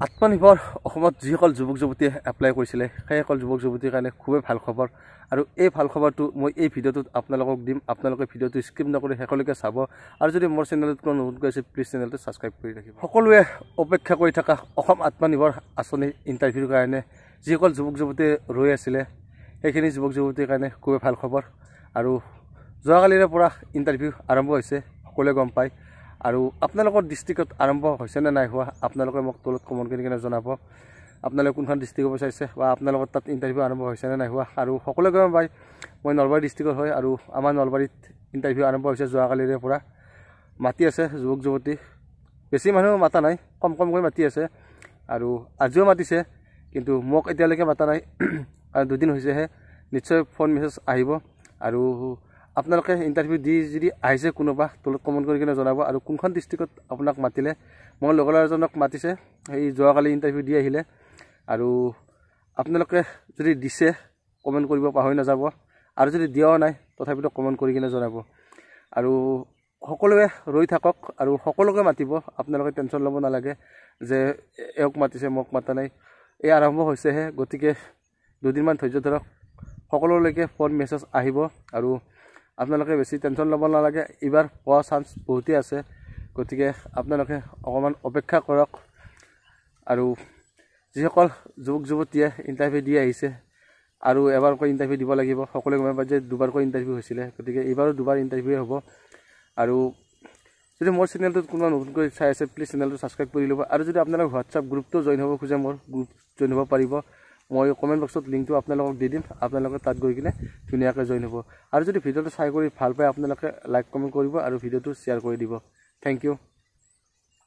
আত্মনিৰ্ভৰ অসমত যিসকল যুৱক যুৱতীয়ে এপ্লাই কৰিছিলে সেইসকল যুৱক যুৱতীৰ কাৰণে খুবেই ভাল খবৰ আৰু এই ভাল খবৰটো মই এই ভিডিঅ'টোত আপোনালোকক দিম। আপোনালোকে ভিডিঅ'টো স্কিপ নকৰি শেষলৈকে চাব আৰু যদি মোৰ চেনেলত কোনো নতুনকৈ আছে প্লিজ চেনেলটো ছাবস্ক্ৰাইব কৰি ৰাখিব। সকলোৱে অপেক্ষা কৰি থকা অসম আত্মনিৰ্ভৰ আঁচনিৰ ইণ্টাৰভিউৰ কাৰণে যিসকল যুৱক যুৱতীয়ে ৰৈ আছিলে সেইখিনি যুৱক যুৱতীৰ কাৰণে খুবেই ভাল খবৰ আৰু যোৱাকালিৰে পৰা ইণ্টাৰভিউ আৰম্ভ হৈছে সকলোৱে গম পায় আৰু আপোনালোকৰ ডিষ্ট্ৰিক্টত আৰম্ভ হৈছে নে নাই হোৱা আপোনালোকে মোক তলত কমেণ্ট কৰি কিনে জনাব। আপোনালোকে কোনখন ডিষ্ট্ৰিক্টৰ পৰা চাইছে বা আপোনালোকৰ তাত ইণ্টাৰভিউ আৰম্ভ হৈছে নে নাই হোৱা আৰু সকলোৱে গম পায় মই নলবাৰী ডিষ্ট্ৰিক্টৰ হয় আৰু আমাৰ নলবাৰীত ইণ্টাৰভিউ আৰম্ভ হৈছে যোৱাকালিৰে পৰা। মাতি আছে যুৱক যুৱতী, বেছি মানুহ মাতা নাই, কমকৈ মাতি আছে আৰু আজিও মাতিছে কিন্তু মোক এতিয়ালৈকে মাতা নাই আৰু দুদিন হৈছেহে। নিশ্চয় ফোন মেছেজ আহিব আৰু আপোনালোকে ইণ্টাৰভিউ দি যদি আহিছে কোনোবা তলত কমেণ্ট কৰি কিনে জনাব আৰু কোনখন ডিষ্ট্ৰিক্টত আপোনাক মাতিলে। মই লগৰ এজনক মাতিছে, সেই যোৱাকালি ইণ্টাৰভিউ দি আহিলে আৰু আপোনালোকে যদি দিছে কমেণ্ট কৰিব পাহৰি নাযাব আৰু যদি দিয়াও নাই তথাপিতো কমেণ্ট কৰি কিনে জনাব আৰু সকলোৱে ৰৈ থাকক আৰু সকলোকে মাতিব। আপোনালোকে টেনশ্যন ল'ব নালাগে যে এওক মাতিছে মোক মাতা নাই, এই আৰম্ভ হৈছেহে, গতিকে দুদিনমান ধৈৰ্য ধৰক, সকলোলৈকে ফোন মেছেজ আহিব আৰু আপোনালোকে বেছি টেনশ্যন ল'ব নালাগে। এইবাৰ পোৱা চান্স বহুতেই আছে, গতিকে আপোনালোকে অকণমান অপেক্ষা কৰক আৰু যিসকল যুৱক যুৱতীয়ে ইণ্টাৰভিউ দি আহিছে আৰু এবাৰকৈ ইণ্টাৰভিউ দিব লাগিব। সকলোৱে গম পায় যে দুবাৰকৈ ইণ্টাৰভিউ হৈছিলে, গতিকে এইবাৰো দুবাৰ ইণ্টাৰভিউৱে হ'ব আৰু যদি মোৰ চেনেলটোত কোনোবা নতুনকৈ চাই আছে প্লিজ চেনেলটো ছাবস্ক্ৰাইব কৰি ল'ব আৰু যদি আপোনালোক হোৱাটছআপ গ্ৰুপটো জইন হ'ব খোজে মোৰ গ্ৰুপ জইন হ'ব পাৰিব। মই কমেণ্ট বক্সত লিংকটো আপোনালোকক দি দিম, আপোনালোকে তাত গৈ কিনে ধুনীয়াকৈ জইন হ'ব আৰু যদি ভিডিঅ'টো চাই কৰি ভাল পায় আপোনালোকে লাইক কমেণ্ট কৰিব আৰু ভিডিঅ'টো শ্বেয়াৰ কৰি দিব। Thank U.